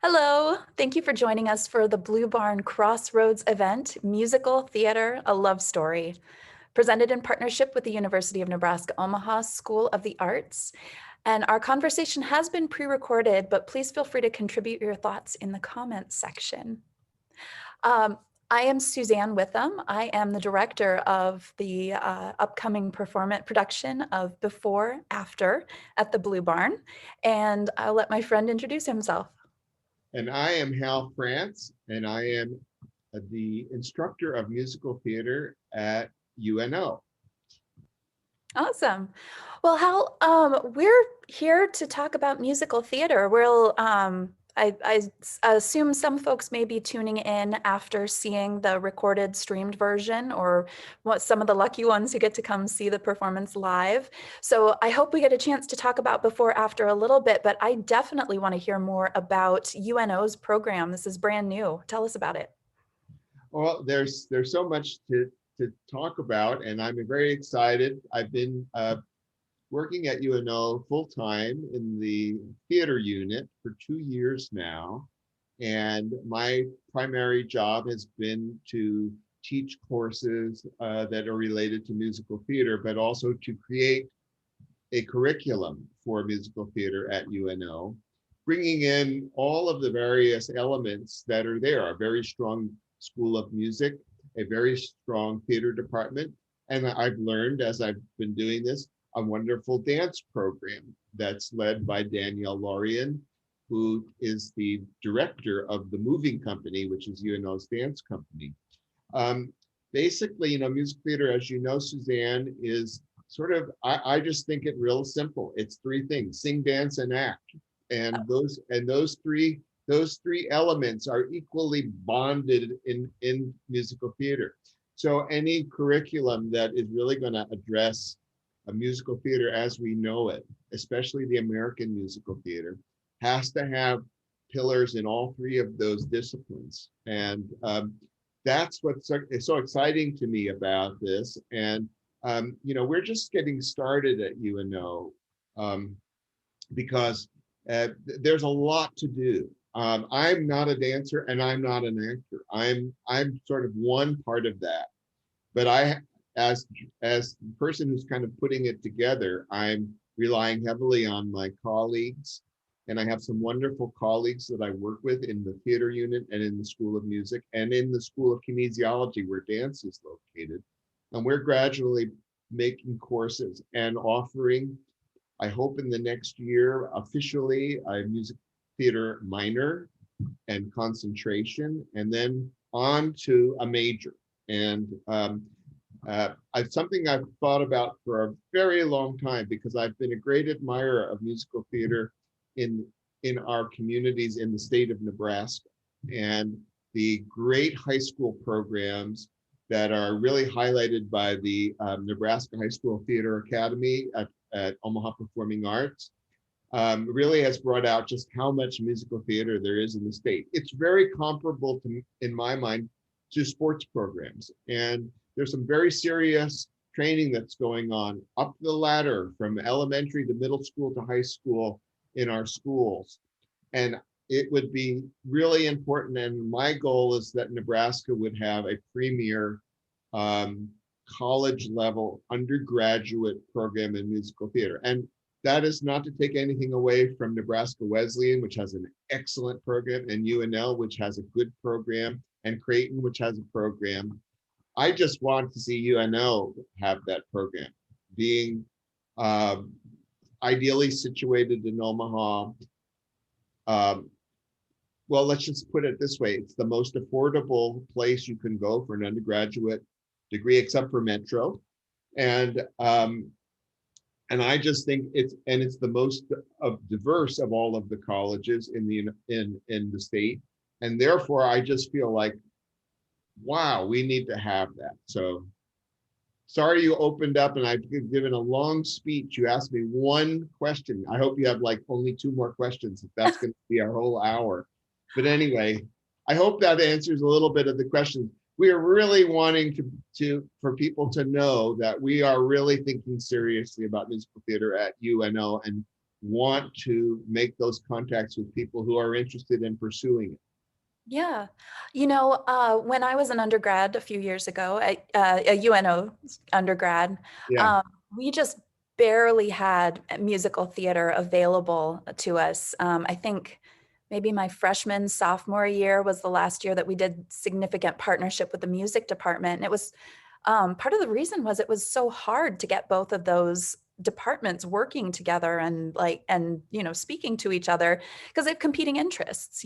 Hello, thank you for joining us for the Blue Barn Crossroads event, Musical Theater, A Love Story, presented in partnership with the University of Nebraska Omaha School of the Arts. And our conversation has been pre-recorded, but please feel free to contribute your thoughts in the comments section. Um, I am Suzanne Withem. I am the director of the upcoming production of Before After at the Blue Barn, and I'll let my friend introduce himself. And I am Hal France, and I am the instructor of musical theater at UNO. Awesome. Well, Hal, we're here to talk about musical theater. I assume some folks may be tuning in after seeing the recorded streamed version, or what some of the lucky ones who get to come see the performance live. So I hope we get a chance to talk about Before After a little bit, but I definitely want to hear more about UNO's program. This is brand new. Tell us about it. Well, there's so much to talk about, and I'm very excited. I've been working at UNO full time in the theater unit for 2 years now, and my primary job has been to teach courses that are related to musical theater, but also to create a curriculum for musical theater at UNO, bringing in all of the various elements that are there, a very strong school of music, a very strong theater department. And I've learned as I've been doing this, a wonderful dance program that's led by Danielle Lorien, who is the director of the Moving Company, which is UNO's dance company. Um, Basically, music theater, as you know, Suzanne, is sort of, I just think it real simple. It's three things: sing, dance, and act. And those three elements are equally bonded in musical theater. So any curriculum that is really going to address a musical theater as we know it, especially the American musical theater, has to have pillars in all three of those disciplines. And that's what's so exciting to me about this. And we're just getting started at UNO because there's a lot to do. I'm not a dancer and I'm not an actor. I'm sort of one part of that. But as the person who's kind of putting it together, I'm relying heavily on my colleagues. And I have some wonderful colleagues that I work with in the theater unit and in the School of Music and in the School of Kinesiology, where dance is located. And we're gradually making courses and offering, I hope in the next year, officially a music theater minor and concentration, and then on to a major. And it's something I've thought about for a very long time, because I've been a great admirer of musical theater in our communities in the state of Nebraska, and the great high school programs that are really highlighted by the Nebraska High School Theater Academy at Omaha Performing Arts, really has brought out just how much musical theater there is in the state. It's very comparable to, in my mind, to sports programs. And there's some very serious training that's going on up the ladder from elementary to middle school to high school in our schools. And it would be really important. And my goal is that Nebraska would have a premier college level undergraduate program in musical theater. And that is not to take anything away from Nebraska Wesleyan, which has an excellent program, and UNL, which has a good program, and Creighton, which has a program. I just want to see UNO have that program, being ideally situated in Omaha. Well, let's just put it this way. It's the most affordable place you can go for an undergraduate degree, except for Metro. And I just think it's the most diverse of all of the colleges in the state. And therefore, I just feel like, wow, we need to have that. So sorry you opened up and I've given a long speech. You asked me one question. I hope you have like only two more questions, if that's going to be our whole hour. But anyway, I hope that answers a little bit of the question. We are really wanting for people to know that we are really thinking seriously about musical theater at UNO, and want to make those contacts with people who are interested in pursuing it. Yeah. When I was an undergrad a few years ago, a UNO undergrad, Yeah, um, we just barely had musical theater available to us. I think maybe my freshman, sophomore year was the last year that we did significant partnership with the music department. And it was part of the reason was it was so hard to get both of those departments working together and speaking to each other because they have competing interests.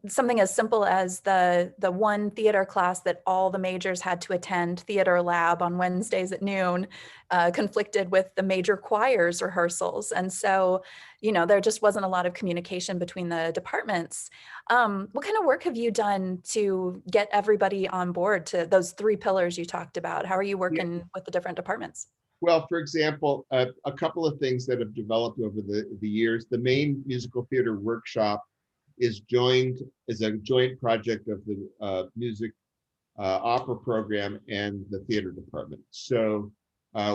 Something as simple as the one theater class that all the majors had to attend, theater lab on Wednesdays at noon, conflicted with the major choirs rehearsals. And so, there just wasn't a lot of communication between the departments. What kind of work have you done to get everybody on board to those three pillars you talked about? How are you yeah. working with the different departments? Well, for example, a couple of things that have developed over the years. The main musical theater workshop is a joint project of the music opera program and the theater department. So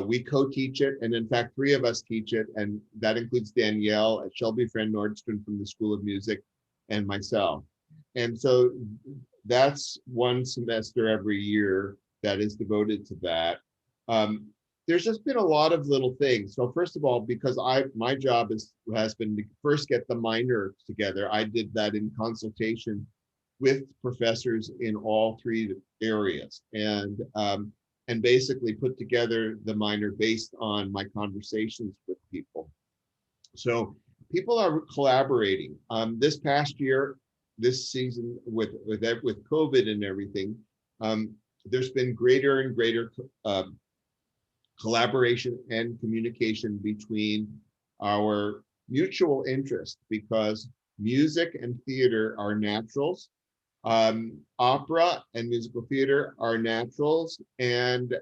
we co-teach it, and in fact, three of us teach it, and that includes Danielle at Shelby Friend Nordstrom from the School of Music, and myself. And so that's one semester every year that is devoted to that. Um, there's just been a lot of little things. So first of all, because my job has been to first get the minor together. I did that in consultation with professors in all three areas, and basically put together the minor based on my conversations with people. So people are collaborating. This past year, this season with COVID and everything, there's been greater and greater collaboration and communication between our mutual interest, because music and theater are naturals. Opera and musical theater are naturals, and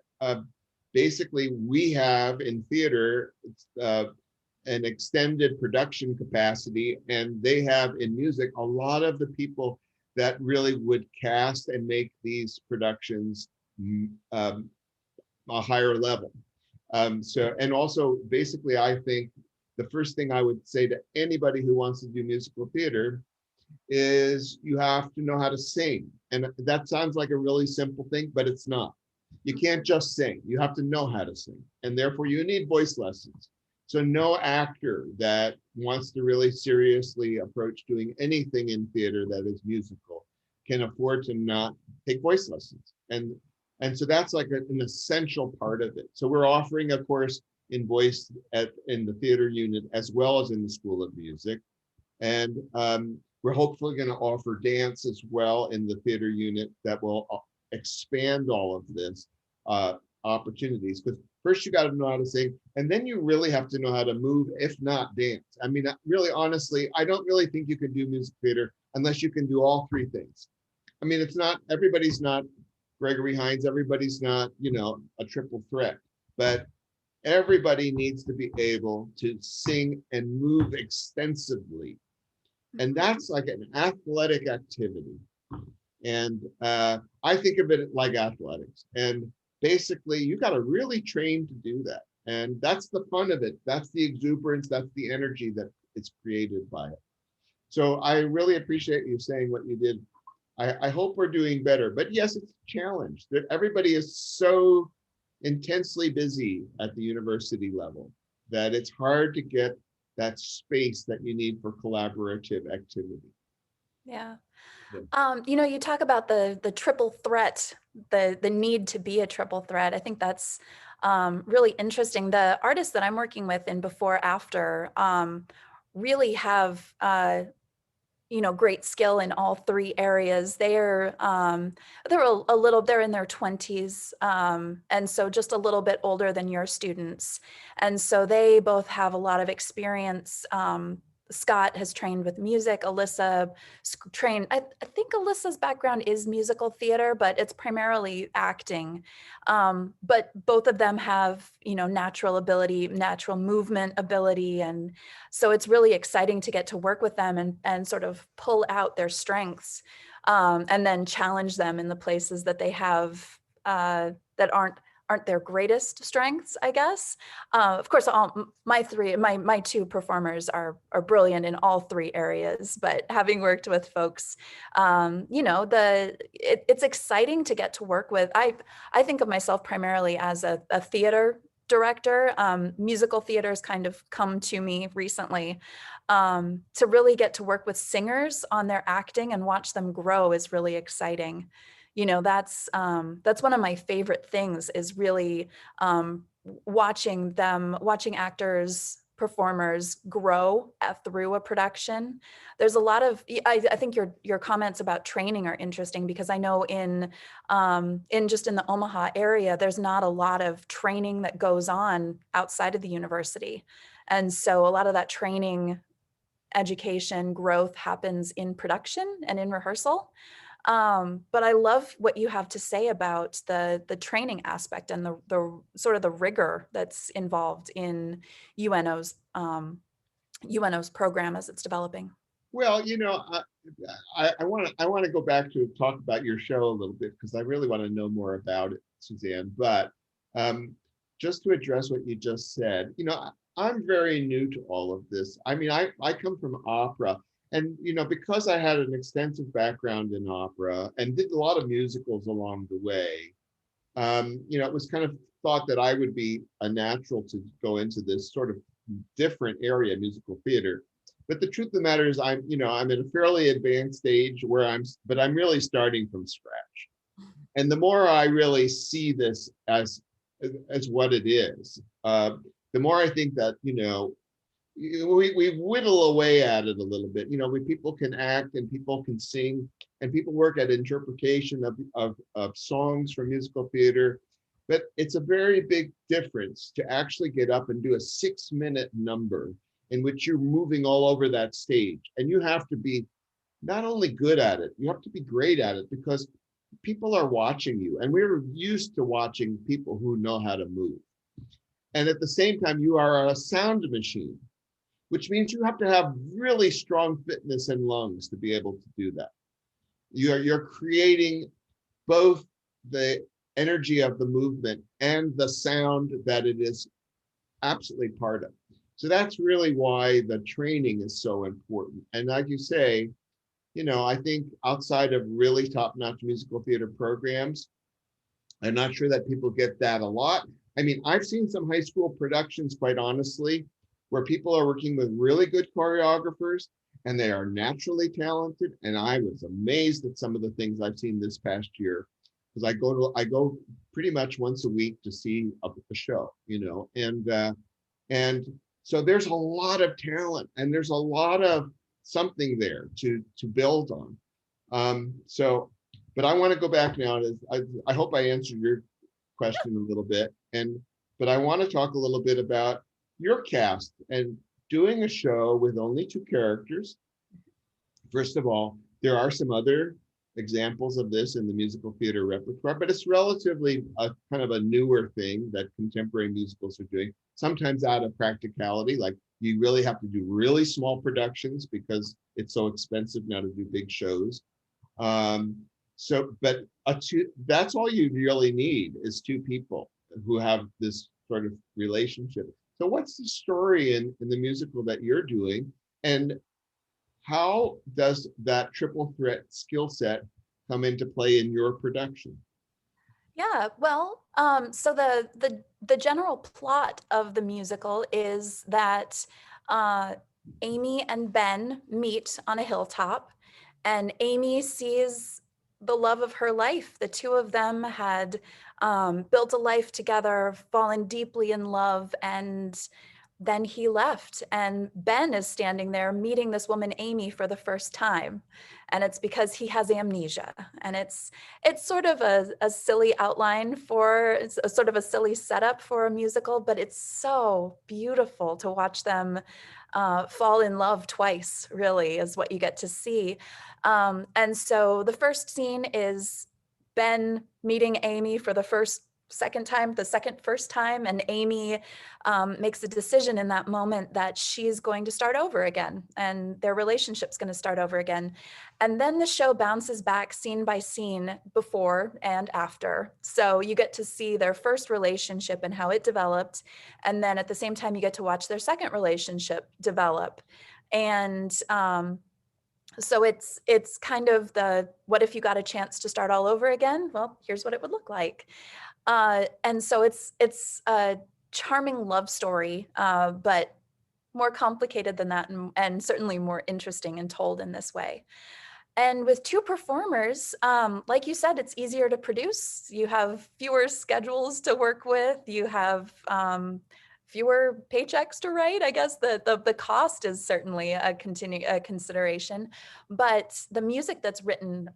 basically we have in theater an extended production capacity, and they have in music a lot of the people that really would cast and make these productions a higher level. And also basically, I think the first thing I would say to anybody who wants to do musical theater is you have to know how to sing. And that sounds like a really simple thing, but it's not. You can't just sing. You have to know how to sing. And therefore you need voice lessons. So no actor that wants to really seriously approach doing anything in theater that is musical can afford to not take voice lessons. And so that's like an essential part of it. So we're offering a course in voice in the theater unit as well as in the School of Music. And we're hopefully going to offer dance as well in the theater unit that will expand all of this opportunities. Because first you got to know how to sing, and then you really have to know how to move, if not dance. I mean, really, honestly, I don't really think you can do music theater unless you can do all three things. I mean, everybody's not Gregory Hines, everybody's not, a triple threat, but everybody needs to be able to sing and move extensively. And that's like an athletic activity. And I think of it like athletics. And basically, you got to really train to do that. And that's the fun of it. That's the exuberance. That's the energy that is created by it. So I really appreciate you saying what you did. I hope we're doing better. But yes, it's a challenge. Everybody is so intensely busy at the university level that it's hard to get that space that you need for collaborative activity. Yeah. Yeah. You talk about the triple threat, the need to be a triple threat. I think that's really interesting. The artists that I'm working with in Before After really have great skill in all three areas. They're they're in their 20s, and so just a little bit older than your students, and so they both have a lot of experience. Scott has trained with music. Alyssa trained. I think Alyssa's background is musical theater, but it's primarily acting. But both of them have natural ability, natural movement ability, and so it's really exciting to get to work with them and sort of pull out their strengths, and then challenge them in the places that they have that aren't aren't their greatest strengths, I guess. Of course, my two performers are brilliant in all three areas. But having worked with folks, it's exciting to get to work with. I think of myself primarily as a theater director. Musical theater has kind of come to me recently. To really get to work with singers on their acting and watch them grow is really exciting. That's one of my favorite things, is really watching actors, performers grow through a production. There's a lot of, I think your comments about training are interesting, because I know in just in the Omaha area, there's not a lot of training that goes on outside of the university. And so a lot of that training, education, growth happens in production and in rehearsal. But I love what you have to say about the training aspect and the sort of the rigor that's involved in UNO's program as it's developing. Well, I want to go back to talk about your show a little bit, because I really want to know more about it, Suzanne. But just to address what you just said, I'm very new to all of this. I mean, I come from opera, and because I had an extensive background in opera and did a lot of musicals along the way, it was kind of thought that I would be a natural to go into this sort of different area, musical theater. But the truth of the matter is, I'm at a fairly advanced stage but I'm really starting from scratch. And the more I really see this as what it is, the more I think that, we whittle away at it a little bit. When people can act and people can sing and people work at interpretation of songs from musical theater. But it's a very big difference to actually get up and do a 6-minute number in which you're moving all over that stage. And you have to be not only good at it, you have to be great at it, because people are watching you. And we're used to watching people who know how to move. And at the same time, you are a sound machine, which means you have to have really strong fitness and lungs to be able to do that. You're creating both the energy of the movement and the sound that it is absolutely part of. So that's really why the training is so important. And like you say, I think outside of really top-notch musical theater programs, I'm not sure that people get that a lot. I mean, I've seen some high school productions, quite honestly, where people are working with really good choreographers and they are naturally talented. And I was amazed at some of the things I've seen this past year, because I go pretty much once a week to see a show, and so there's a lot of talent and there's a lot of something there to build on. But I want to go back now. I hope I answered your question a little bit, but I want to talk a little bit about your cast and doing a show with only 2 characters. First of all, there are some other examples of this in the musical theater repertoire, but it's relatively a kind of a newer thing that contemporary musicals are doing, sometimes out of practicality. Like, you really have to do really small productions because it's so expensive now to do big shows. But that's all you really need, is 2 people who have this sort of relationship. So what's the story in the musical that you're doing, and how does that triple threat skill set come into play in your production? Yeah, well, so the general plot of the musical is that Amy and Ben meet on a hilltop, and Amy sees the love of her life. The two of them had built a life together, fallen deeply in love, and then he left. And Ben is standing there meeting this woman, Amy, for the first time. And it's because he has amnesia. And it's sort of a silly outline it's a sort of a silly setup for a musical, but it's so beautiful to watch them fall in love twice, really, is what you get to see. And so the first scene is Ben meeting Amy for the first first time, and Amy makes a decision in that moment that she's going to start over again, and their relationship's going to start over again. And then the show bounces back scene by scene before and after. So you get to see their first relationship and how it developed. And then at the same time, you get to watch their second relationship develop. And so it's kind of the, what if you got a chance to start all over again? Well, here's what it would look like. And so it's a charming love story, but more complicated than that, and certainly more interesting and told in this way. And with two performers, like you said, it's easier to produce. You have fewer schedules to work with. You have fewer paychecks to write. I guess the cost is certainly a consideration, but the music that's written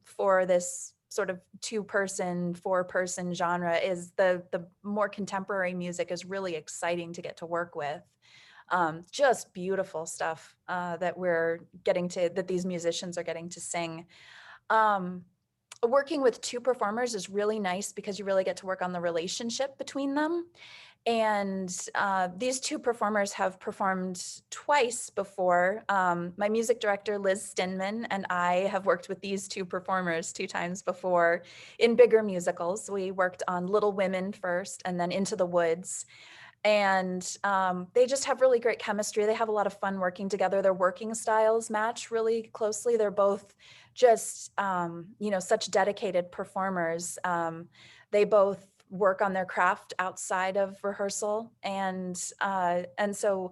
for this sort of 2-person, 4-person genre is the more contemporary music is really exciting to get to work with. Just beautiful stuff that these musicians are getting to sing. Working with 2 performers is really nice because you really get to work on the relationship between them. And these 2 performers have performed twice before. My music director, Liz Stinman, and I have worked with these 2 performers 2 times before in bigger musicals. We worked on Little Women first and then Into the Woods. And they just have really great chemistry. They have a lot of fun working together. Their working styles match really closely. They're both just, such dedicated performers. They both work on their craft outside of rehearsal. And so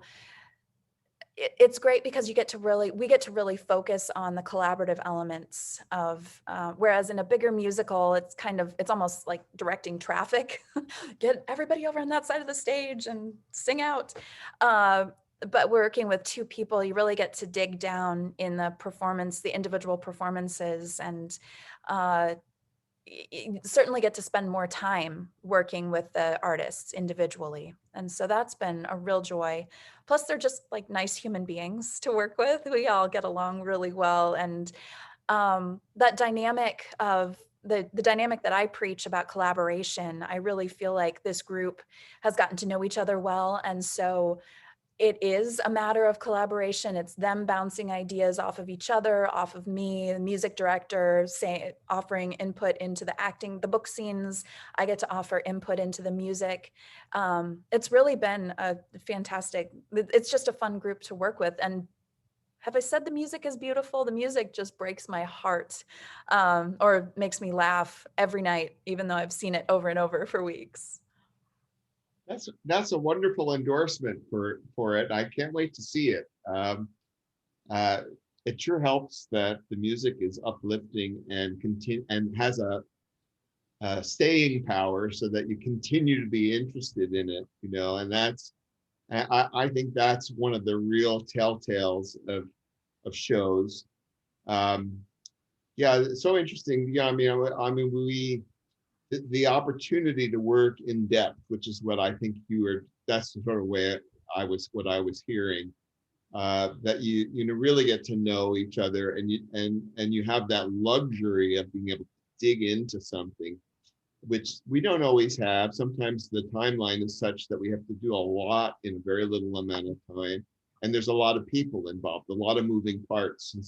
it's great because we get to really focus on the collaborative elements of, whereas in a bigger musical, it's almost like directing traffic. Get everybody over on that side of the stage and sing out. But working with 2 people, you really get to dig down in the individual performances, and you certainly get to spend more time working with the artists individually. And so that's been a real joy. Plus, they're just like nice human beings to work with. We all get along really well. And that dynamic of the dynamic that I preach about collaboration, I really feel like this group has gotten to know each other well. And so it is a matter of collaboration. It's them bouncing ideas off of each other, off of me, the music director, offering input into the acting, the book scenes. I get to offer input into the music. It's really been it's just a fun group to work with. And have I said the music is beautiful? The music just breaks my heart, or makes me laugh every night, even though I've seen it over and over for weeks. That's a wonderful endorsement for it. I can't wait to see it. It sure helps that the music is uplifting and has a staying power, so that you continue to be interested in it. And I think that's one of the real telltales of shows. Yeah, it's so interesting. Yeah, the opportunity to work in depth, which is what I think that's the sort of way what I was hearing, that you really get to know each other, and you have that luxury of being able to dig into something, which we don't always have. Sometimes the timeline is such that we have to do a lot in a very little amount of time, and there's a lot of people involved, a lot of moving parts. And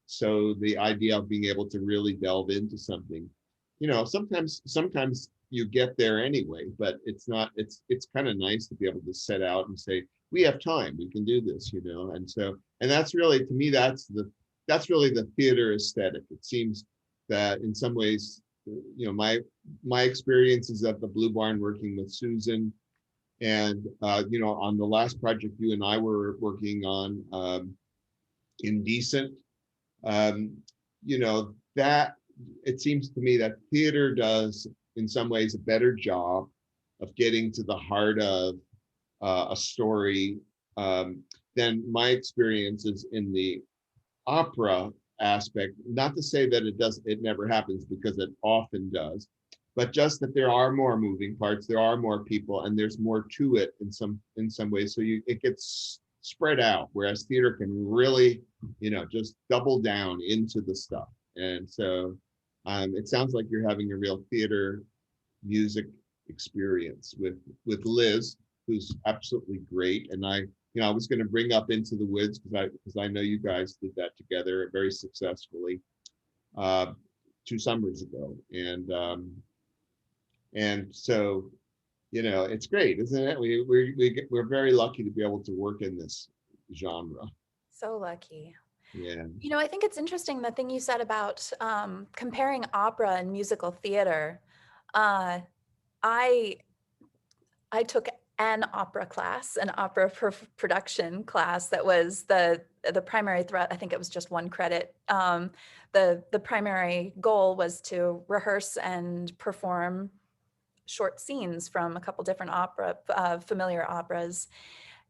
so the idea of being able to really delve into something, sometimes you get there anyway, but it's kind of nice to be able to set out and say, we have time, we can do this, and that's really, to me, that's really the theater aesthetic. It seems that in some ways, my experiences at the Blue Barn working with Susan, and on the last project you and I were working on, Indecent, that it seems to me that theater does in some ways a better job of getting to the heart of a story than my experiences in the opera aspect. Not to say that it never happens, because it often does, but just that there are more moving parts, there are more people, and there's more to it in some ways. So it gets spread out, whereas theater can really, just double down into the stuff. And so it sounds like you're having a real theater music experience with Liz, who's absolutely great. And I was going to bring up Into the Woods because I know you guys did that together very successfully 2 summers ago, and so it's great, isn't it? We're very lucky to be able to work in this genre. So lucky. Yeah. I think it's interesting the thing you said about comparing opera and musical theater. Uh, I I took an opera class, an opera production class that was the primary threat. I think it was just 1 credit. The primary goal was to rehearse and perform short scenes from a couple different familiar operas.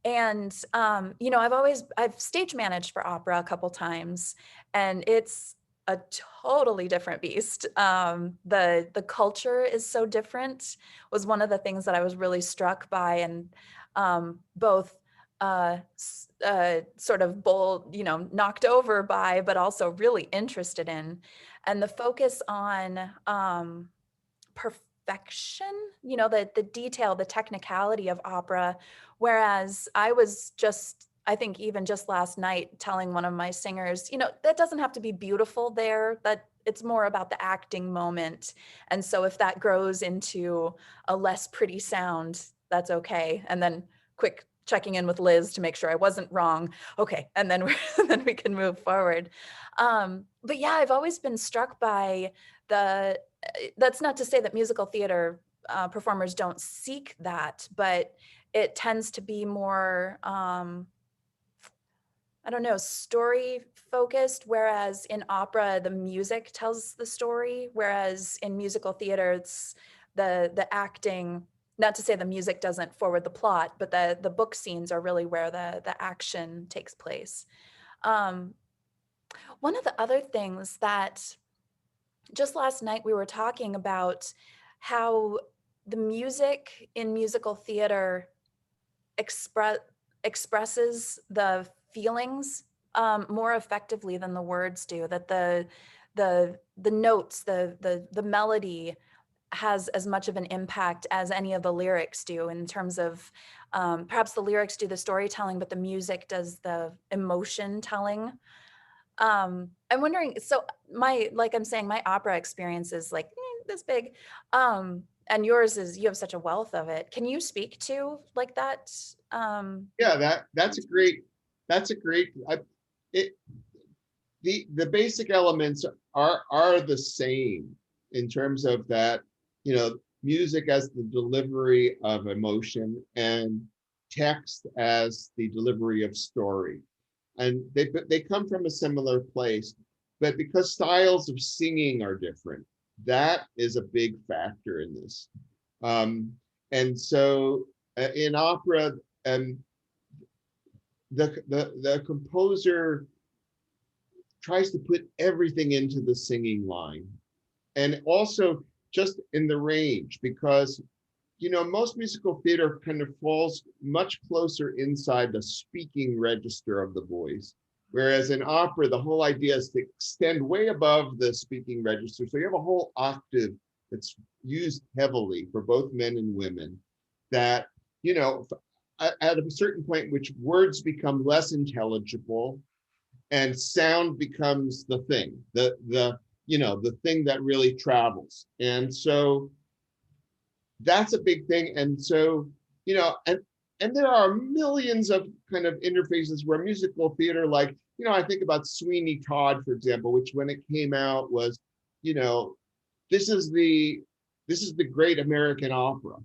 And I've stage managed for opera a couple times, and it's a totally different beast. The culture is so different, was one of the things that I was really struck by, and both sort of bold, knocked over by, but also really interested in. And the focus on perfection, the detail, the technicality of opera. Whereas I think even just last night telling one of my singers, that doesn't have to be beautiful there, that it's more about the acting moment. And so if that grows into a less pretty sound, that's okay. And then quick checking in with Liz to make sure I wasn't wrong. Okay. And then then we can move forward. But yeah, I've always been struck by that's not to say that musical theater performers don't seek that, but it tends to be more, I don't know, story focused, whereas in opera, the music tells the story, whereas in musical theater, it's the acting, not to say the music doesn't forward the plot, but the book scenes are really where the action takes place. Um, One of the other things that just last night we were talking about how the music in musical theater express expresses the feelings more effectively than the words do. That the notes, the melody has as much of an impact as any of the lyrics do in terms of perhaps the lyrics do the storytelling, but the music does the emotion telling. I'm wondering, so like I'm saying, my opera experience is like this big, and yours is, you have such a wealth of it. Can you speak to like that? Yeah, that's a great it the basic elements are the same in terms of that, music as the delivery of emotion and text as the delivery of story. And they come from a similar place, but because styles of singing are different, that is a big factor in this. And so in opera, um, the composer tries to put everything into the singing line, and also just in the range, because most musical theater kind of falls much closer inside the speaking register of the voice, whereas in opera the whole idea is to extend way above the speaking register, so you have a whole octave that's used heavily for both men and women, that at a certain point which words become less intelligible and sound becomes the thing, the thing that really travels. And so that's a big thing. And so, and there are millions of kind of interfaces where musical theater, like, I think about Sweeney Todd, for example, which when it came out was, you know, this is the great American opera,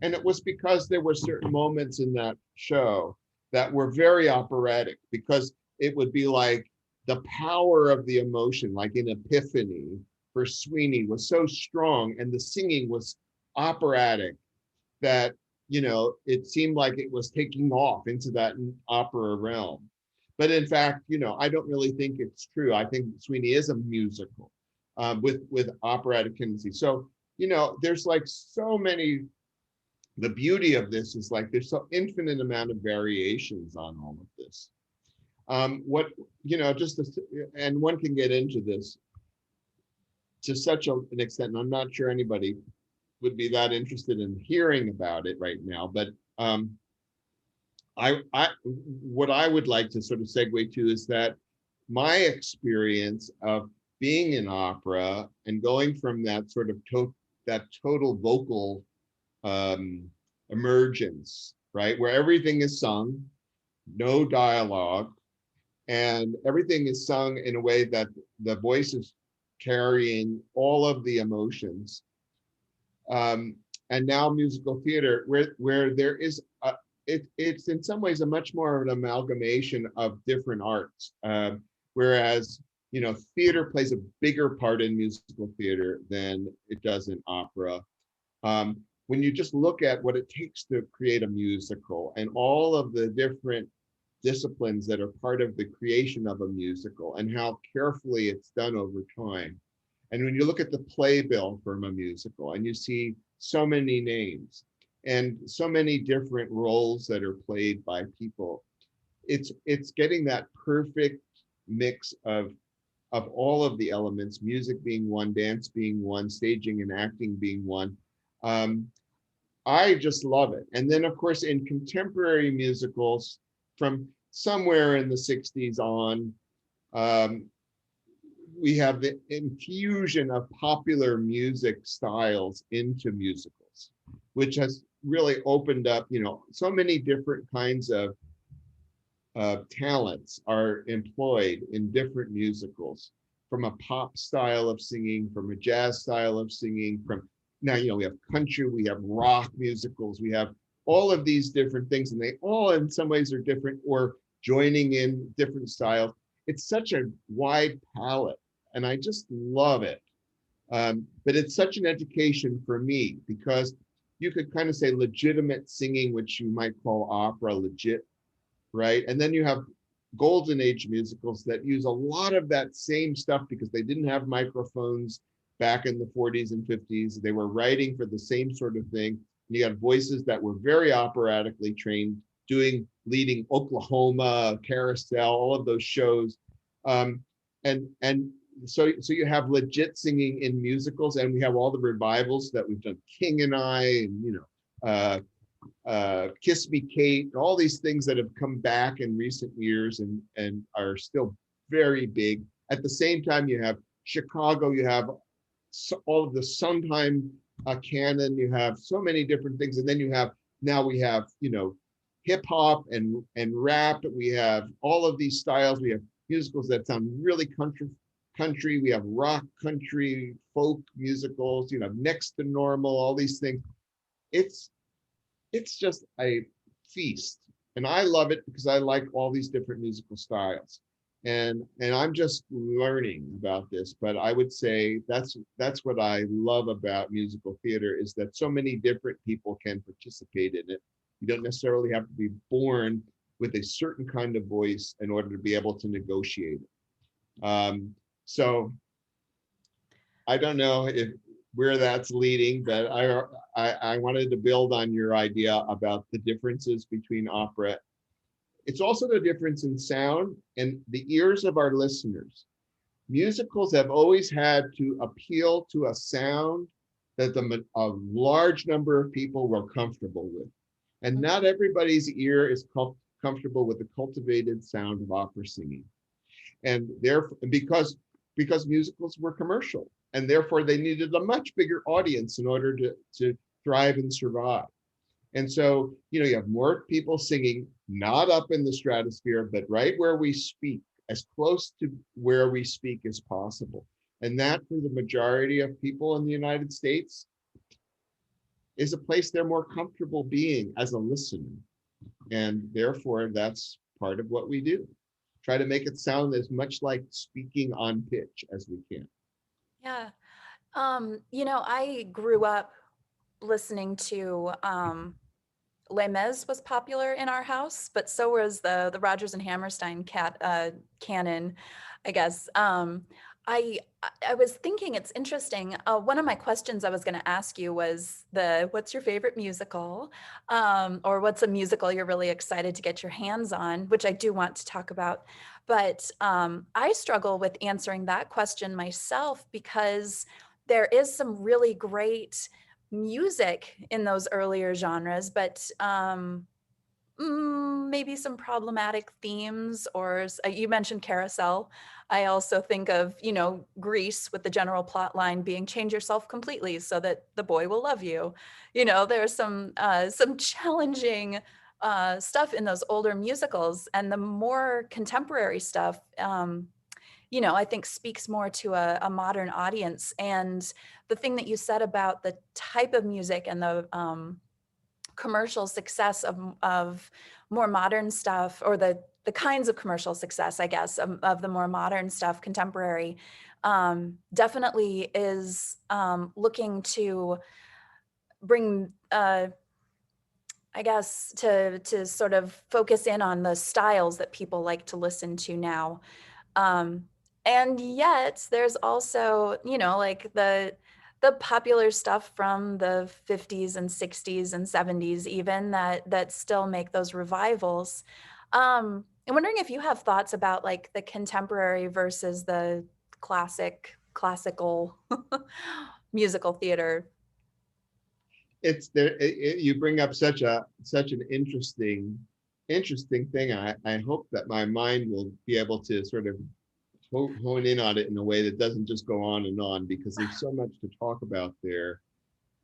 and it was because there were certain moments in that show that were very operatic, because it would be like the power of the emotion, like in Epiphany for Sweeney, was so strong, and the singing was operatic, that it seemed like it was taking off into that opera realm. But in fact, I don't really think it's true. I think Sweeney is a musical with operatic tendency. So there's like so many. The beauty of this is like there's so infinite amount of variations on all of this. What just and one can get into this to such an extent, and I'm not sure anybody would be that interested in hearing about it right now, but what I would like to sort of segue to is that my experience of being in opera and going from that sort of that total vocal emergence, right, where everything is sung, no dialogue, and everything is sung in a way that the voice is carrying all of the emotions. And now musical theater, where there is it's in some ways a much more of an amalgamation of different arts. Whereas, theater plays a bigger part in musical theater than it does in opera. When you just look at what it takes to create a musical and all of the different disciplines that are part of the creation of a musical and how carefully it's done over time. And when you look at the playbill from a musical and you see so many names and so many different roles that are played by people, it's getting that perfect mix of all of the elements, music being one, dance being one, staging and acting being one. I just love it. And then, of course, in contemporary musicals from somewhere in the 60s on, we have the infusion of popular music styles into musicals, which has really opened up, so many different kinds of talents are employed in different musicals, from a pop style of singing, from a jazz style of singing, from now, we have country, we have rock musicals, we have all of these different things, and they all in some ways are different or joining in different styles. It's such a wide palette, and I just love it. But it's such an education for me, because you could kind of say legitimate singing, which you might call opera legit, right? And then you have golden age musicals that use a lot of that same stuff because they didn't have microphones back in the 40s and 50s. They were writing for the same sort of thing. You had voices that were very operatically trained, leading Oklahoma, Carousel, all of those shows. And so you have legit singing in musicals, and we have all the revivals that we've done, King and I, and Kiss Me Kate, all these things that have come back in recent years and are still very big. At the same time, you have Chicago, you have all of the Sondheim canon, you have so many different things, and then we have hip hop and rap. We have all of these styles. We have musicals that sound really country. We have rock, country, folk musicals. Next to Normal, all these things. It's just a feast, and I love it because I like all these different musical styles, and I'm just learning about this. But I would say that's what I love about musical theater, is that so many different people can participate in it. You don't necessarily have to be born with a certain kind of voice in order to be able to negotiate it. So I don't know where that's leading, but I wanted to build on your idea about the differences between opera. It's also the difference in sound and the ears of our listeners. Musicals have always had to appeal to a sound that a large number of people were comfortable with. And not everybody's ear is comfortable with the cultivated sound of opera singing. And therefore, because musicals were commercial, and therefore they needed a much bigger audience in order to thrive and survive. And so, you have more people singing, not up in the stratosphere, but right where we speak, as close to where we speak as possible. And that, for the majority of people in the United States, is a place they're more comfortable being as a listener. And therefore, that's part of what we do. Try to make it sound as much like speaking on pitch as we can. Yeah. I grew up listening to Les Mis was popular in our house, but so was the Rodgers and Hammerstein canon, I guess. I was thinking it's interesting. One of my questions I was going to ask you was what's your favorite musical, or what's a musical you're really excited to get your hands on, which I do want to talk about. But I struggle with answering that question myself, because there is some really great music in those earlier genres, but maybe some problematic themes, or you mentioned Carousel. I also think of, Grease, with the general plot line being change yourself completely so that the boy will love you. There's some challenging stuff in those older musicals, and the more contemporary stuff, I think speaks more to a modern audience. And the thing that you said about the type of music and the commercial success of more modern stuff, or the kinds of commercial success, I guess, of the more modern stuff, contemporary, definitely is looking to bring, I guess, to sort of focus in on the styles that people like to listen to now. Um, and yet there's also, like the popular stuff from the 50s and 60s and 70s even, that still make those revivals. I'm wondering if you have thoughts about like the contemporary versus the classical musical theater. It's there. You bring up such an interesting thing. I hope that my mind will be able to sort of hone in on it in a way that doesn't just go on and on, because there's so much to talk about there.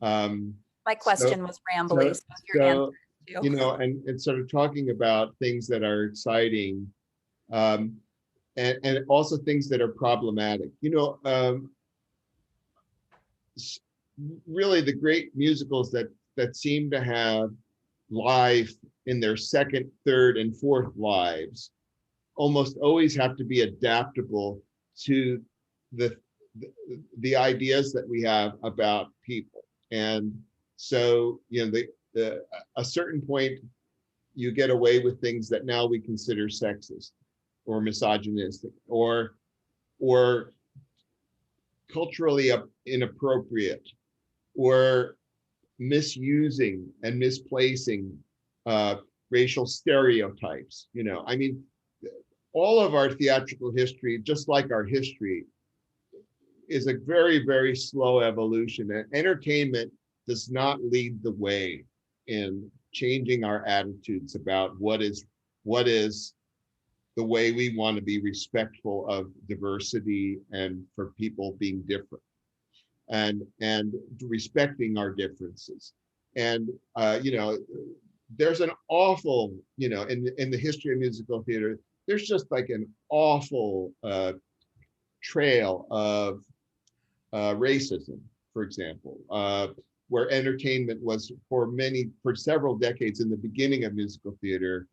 My So, question was rambly, so, so your answer so too. and sort of talking about things that are exciting, um, and also things that are problematic. Really the great musicals that seem to have life in their second, third, and fourth lives almost always have to be adaptable to the the ideas that we have about people. And so, a certain point, you get away with things that now we consider sexist or misogynistic or culturally inappropriate, or misusing and misplacing racial stereotypes. I mean, all of our theatrical history, just like our history, is a very, very slow evolution. And entertainment does not lead the way in changing our attitudes about what is the way we want to be respectful of diversity and for people being different, and respecting our differences. And there's an awful, in the history of musical theater, there's just like an awful trail of racism, for example, where entertainment was for several decades in the beginning of musical theater,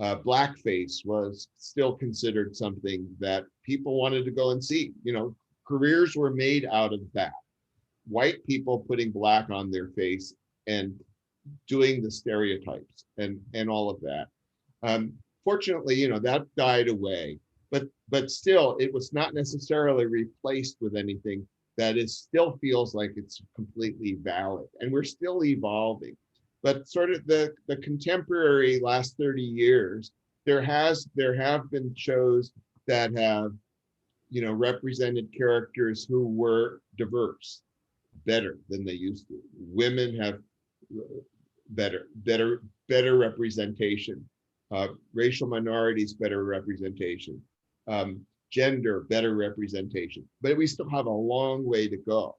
blackface was still considered something that people wanted to go and see. Careers were made out of that. White people putting black on their face and doing the stereotypes and all of that. Fortunately, that died away, but still, it was not necessarily replaced with anything that still feels like it's completely valid, and we're still evolving. But sort of the contemporary last 30 years, there have been shows that have, represented characters who were diverse better than they used to. Women have better representation. Racial minorities, better representation. Gender, better representation. But we still have a long way to go.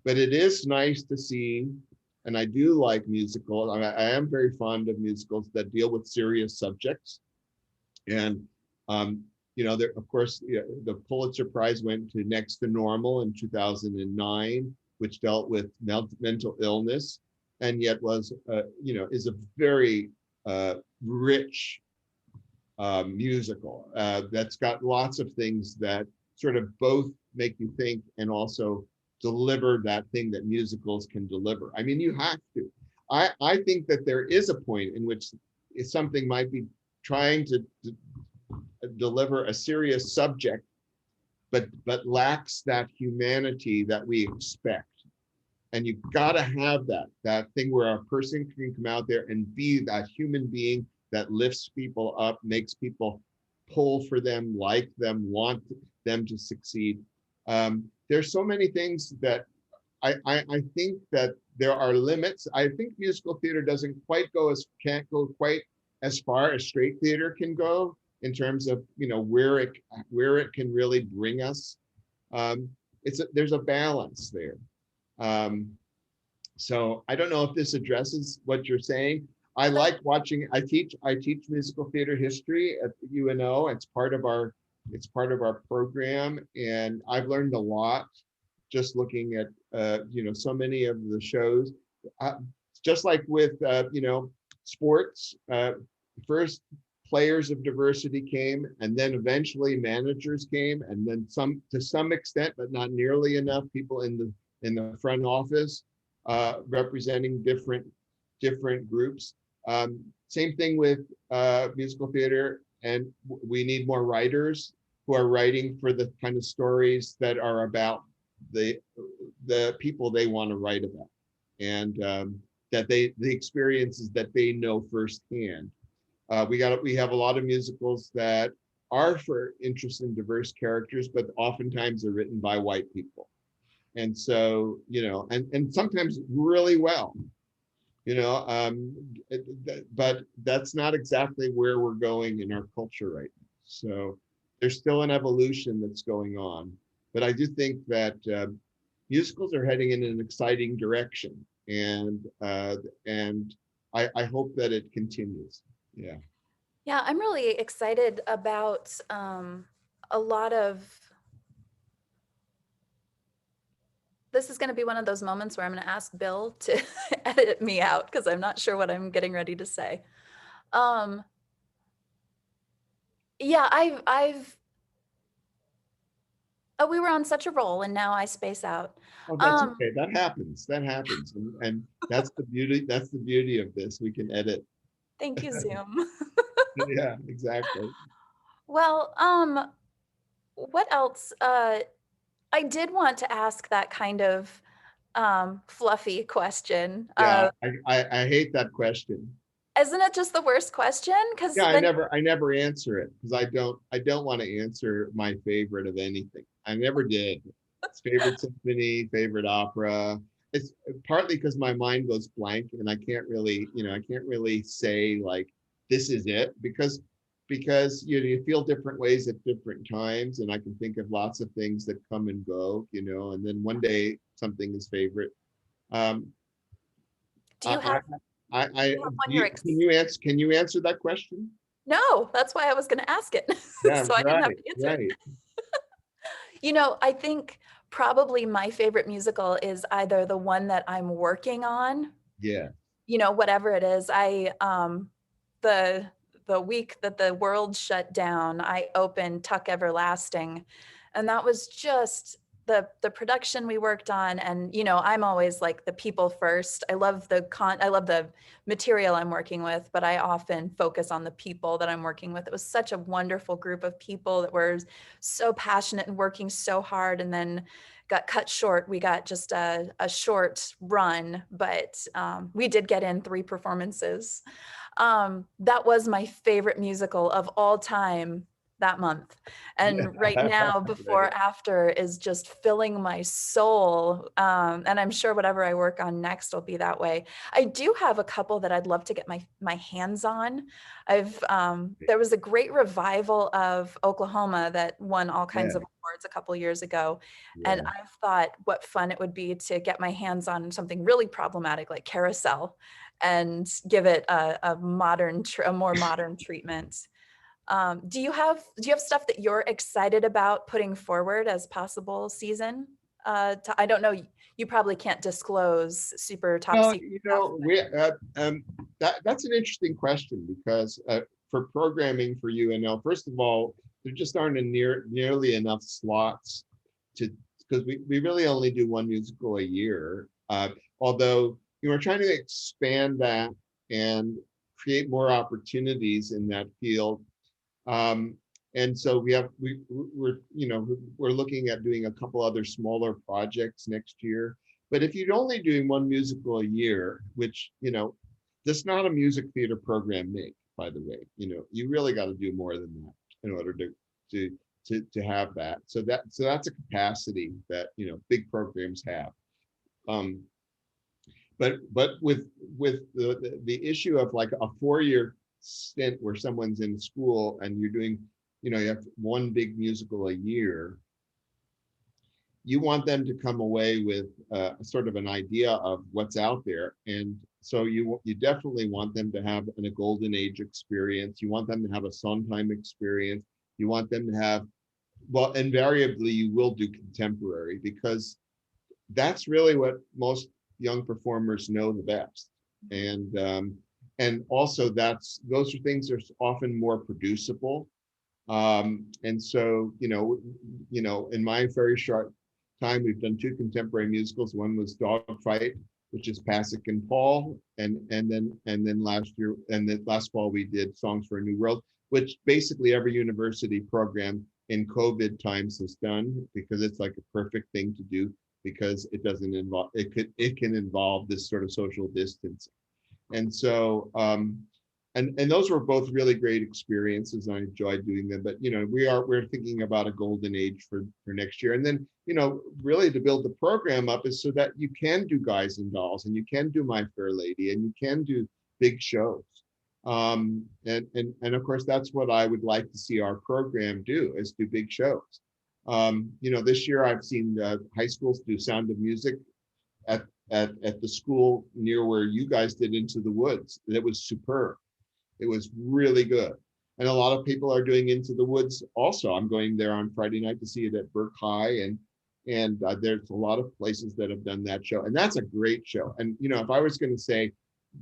But it is nice to see, and I do like musicals. I am very fond of musicals that deal with serious subjects. And there, of course, the Pulitzer Prize went to Next to Normal in 2009, which dealt with mental illness, and yet was, is a very rich musical that's got lots of things that sort of both make you think and also deliver that thing that musicals can deliver. I mean, you have to. I think that there is a point in which something might be trying to deliver a serious subject, but lacks that humanity that we expect. And you've got to have that thing where a person can come out there and be that human being that lifts people up, makes people pull for them, like them, want them to succeed. There's so many things that I think that there are limits. I think musical theater can't go quite as far as straight theater can go in terms of, where it can really bring us. There's a balance there. So I don't know if this addresses what you're saying. I like watching. I teach musical theater history at UNO. It's part of our program, and I've learned a lot just looking at so many of the shows. Just like with sports, first players of diversity came, and then eventually managers came, and then to some extent, but not nearly enough, people in the front office representing different groups. Same thing with musical theater, and we need more writers who are writing for the kind of stories that are about the people they want to write about, and that the experiences that they know firsthand. We have a lot of musicals that are for interest in diverse characters, but oftentimes are written by white people. And so, and sometimes really well, but that's not exactly where we're going in our culture right now. So there's still an evolution that's going on. But I do think that musicals are heading in an exciting direction, and I hope that it continues. Yeah. Yeah, I'm really excited about a lot of. This is going to be one of those moments where I'm going to ask Bill to edit me out because I'm not sure what I'm getting ready to say. Yeah, oh, we were on such a roll and now I space out. Oh, that's okay. That happens. And that's the beauty. That's the beauty of this. We can edit. Thank you, Zoom. Yeah, exactly. Well, what else? I did want to ask that kind of fluffy question. Yeah, I hate that question. Isn't it just the worst question? Because Yeah, then I never answer it because I don't want to answer my favorite of anything. I never did. It's favorite symphony, favorite opera. It's partly because my mind goes blank and I can't really say like this is it because you feel different ways at different times, and I can think of lots of things that come and go, and then one day something is favorite. Um, do you have one you're can you answer that question? No, that's why I was going to ask it. Yeah, So I didn't have right, to answer right. it. I think probably my favorite musical is either the one that I'm working on, Yeah. whatever it is. The week that the world shut down, I opened Tuck Everlasting, and that was just the production we worked on. And I'm always like the people first. I love the material I'm working with, but I often focus on the people that I'm working with. It was such a wonderful group of people that were so passionate and working so hard, and then got cut short. We got just a short run, but we did get in 3 performances. That was my favorite musical of all time that month. And right now, before Right. after is just filling my soul. And I'm sure whatever I work on next will be that way. I do have a couple that I'd love to get my hands on. There was a great revival of Oklahoma that won all kinds Yeah, of awards a couple years ago. And yeah. I've thought what fun it would be to get my hands on something really problematic like Carousel and give it a more modern treatment. Do you have stuff that you're excited about putting forward as possible season? I don't know. You probably can't disclose super top Well, secret stuff. that's an interesting question because for programming for UNL, first of all, there just aren't nearly enough slots because we really only do one musical a year. Although we're trying to expand that and create more opportunities in that field. And so we're looking at doing a couple other smaller projects next year. But if you're only doing one musical a year, which does not a music theater program make, by the way, you really got to do more than that in order to have that. So that's a capacity that big programs have. but with the issue of like a 4-year stint where someone's in school and you're doing, you have one big musical a year, you want them to come away with sort of an idea of what's out there. And so you definitely want them to have a golden age experience. You want them to have a Sondheim experience. You want them to have, well, invariably you will do contemporary, because that's really what most young performers know the best. And also those are things that are often more producible. And so, in my very short time, we've done 2 contemporary musicals. One was Dogfight, which is Pasek and Paul, and then last fall we did Songs for a New World, which basically every university program in COVID times has done, because it's like a perfect thing to do, because it doesn't involve, it can involve this sort of social distance. And so and those were both really great experiences, and I enjoyed doing them. But we're thinking about a golden age for next year. And then really to build the program up is so that you can do Guys and Dolls, and you can do My Fair Lady, and you can do big shows. And of course that's what I would like to see our program do, is do big shows. This year I've seen high schools do Sound of Music at the school near where you guys did Into the Woods. It was superb. It was really good. And a lot of people are doing Into the Woods also. I'm going there on Friday night to see it at Burke High, and there's a lot of places that have done that show, and that's a great show. And if I was going to say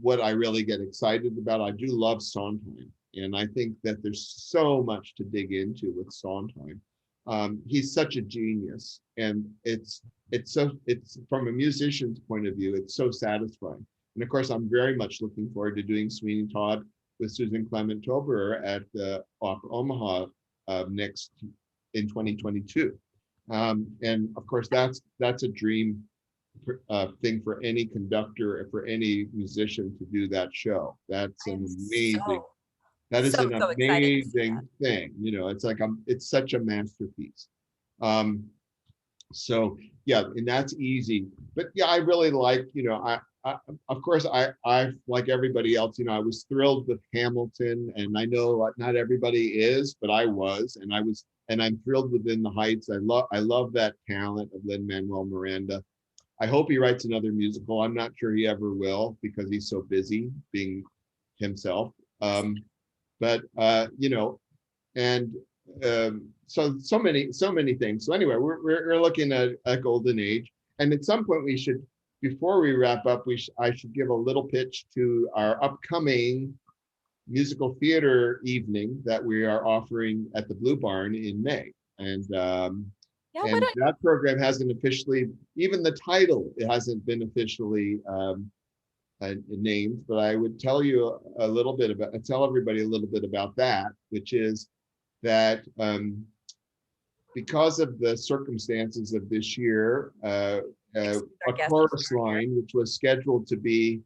what I really get excited about, I do love Sondheim, and I think that there's so much to dig into with Sondheim. He's such a genius, and it's from a musician's point of view, it's so satisfying. And of course, I'm very much looking forward to doing Sweeney Todd with Susan Clement Toberer at the Omaha next in 2022. And of course, that's a dream thing for any conductor or for any musician to do that show. That's an amazing. That is an amazing thing. It's like it's such a masterpiece. So yeah, and that's easy. But yeah, I really like, of course, I like everybody else, I was thrilled with Hamilton, and I know not everybody is, but I was, and I'm thrilled with In the Heights. I love that talent of Lin-Manuel Miranda. I hope he writes another musical. I'm not sure he ever will, because he's so busy being himself. But and so many things. So anyway, we're looking at a golden age, and at some point before we wrap up, I should give a little pitch to our upcoming musical theater evening that we are offering at the Blue Barn in May. And that program hasn't officially, even the title, it hasn't been officially named, but I would tell everybody a little bit about that, which is that because of the circumstances of this year, a chorus line, which was scheduled to be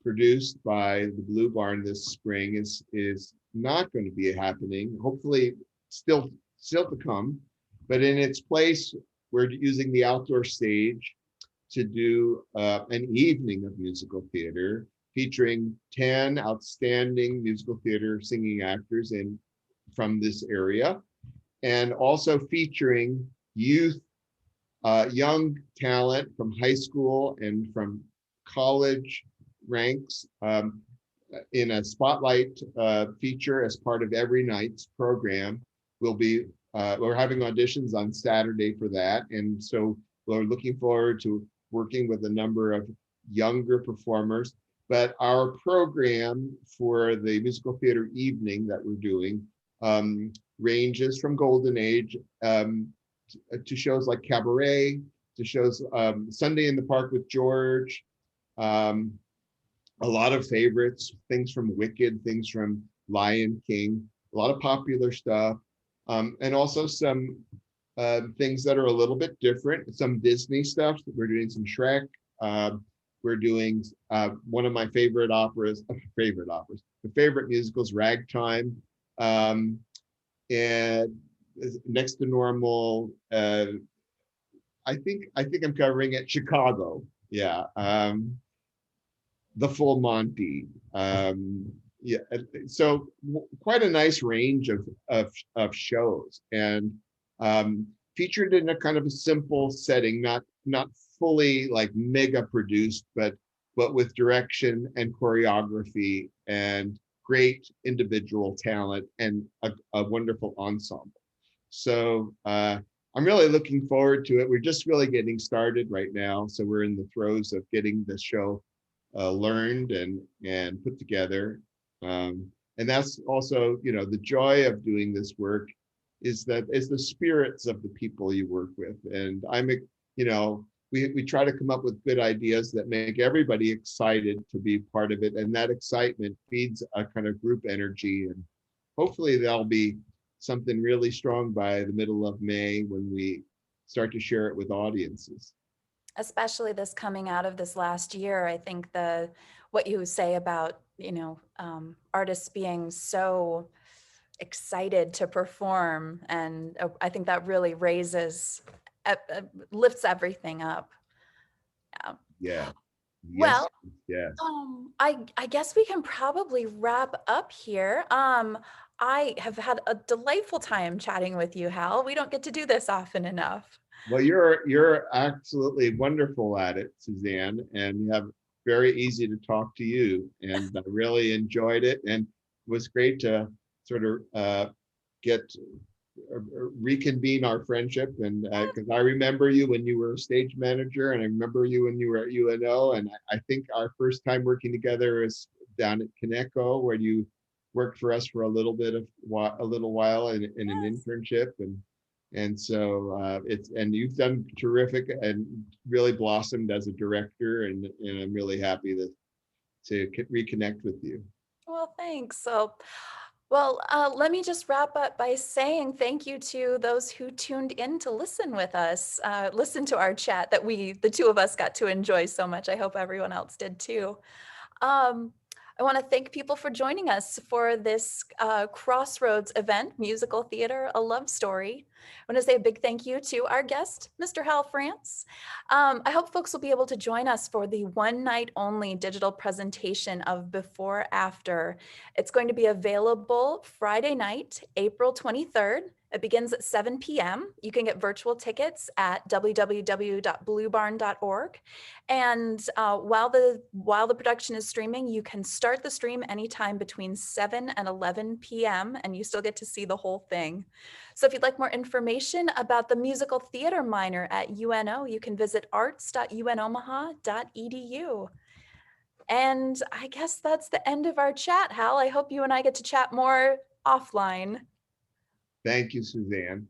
produced by the Blue Barn this spring, is not going to be happening. Hopefully, still to come. But in its place, we're using the outdoor stage to do an evening of musical theater featuring 10 outstanding musical theater singing actors from this area, and also featuring young talent from high school and from college ranks in a spotlight feature as part of every night's program. We're having auditions on Saturday for that, and so we're looking forward to working with a number of younger performers. But our program for the musical theater evening that we're doing ranges from Golden Age to shows like Cabaret, to shows Sunday in the Park with George, a lot of favorites, things from Wicked, things from Lion King, a lot of popular stuff, and also some things that are a little bit different, some Disney stuff. We're doing some Shrek. We're doing one of my favorite musicals, Ragtime, and Next to Normal. I think I'm covering it. Chicago, yeah. the full Monty. Yeah, so quite a nice range of shows, and featured in a kind of a simple setting, not fully like mega produced, but with direction and choreography and great individual talent and a wonderful ensemble. So I'm really looking forward to it. We're just really getting started right now, so we're in the throes of getting the show learned and put together. And that's also, you know, the joy of doing this work is the spirits of the people you work with. And you know, we try to come up with good ideas that make everybody excited to be part of it. And that excitement feeds a kind of group energy. And hopefully that'll be something really strong by the middle of May when we start to share it with audiences. Especially this coming out of this last year, I think what you say about, you know, artists being so excited to perform, and I think that really lifts everything up. Yeah. Yeah. Yes. Well, Yes. I guess we can probably wrap up here. I have had a delightful time chatting with you, Hal. We don't get to do this often enough. Well, you're absolutely wonderful at it, Suzanne, and you have very easy to talk to you. And I really enjoyed it, and it was great to sort of get reconvene our friendship. And because I remember you when you were a stage manager, and I remember you when you were at UNO, and I think our first time working together is down at Coneco, where you worked for us for a little while in an Yes. internship, and so and you've done terrific and really blossomed as a director, and I'm really happy to reconnect with you. Well, thanks. Let me just wrap up by saying thank you to those who tuned in to listen with us, listen to our chat that the two of us got to enjoy so much. I hope everyone else did too. Um, I want to thank people for joining us for this Crossroads event, musical theater, a love story. I want to say a big thank you to our guest, Mr. Hal France. I hope folks will be able to join us for the one night only digital presentation of Before After. It's going to be available Friday night, April 23rd. It begins at 7 p.m. You can get virtual tickets at www.bluebarn.org. And while the production is streaming, you can start the stream anytime between 7 and 11 p.m. and you still get to see the whole thing. So if you'd like more information about the musical theater minor at UNO, you can visit arts.unomaha.edu. And I guess that's the end of our chat, Hal. I hope you and I get to chat more offline. Thank you, Suzanne.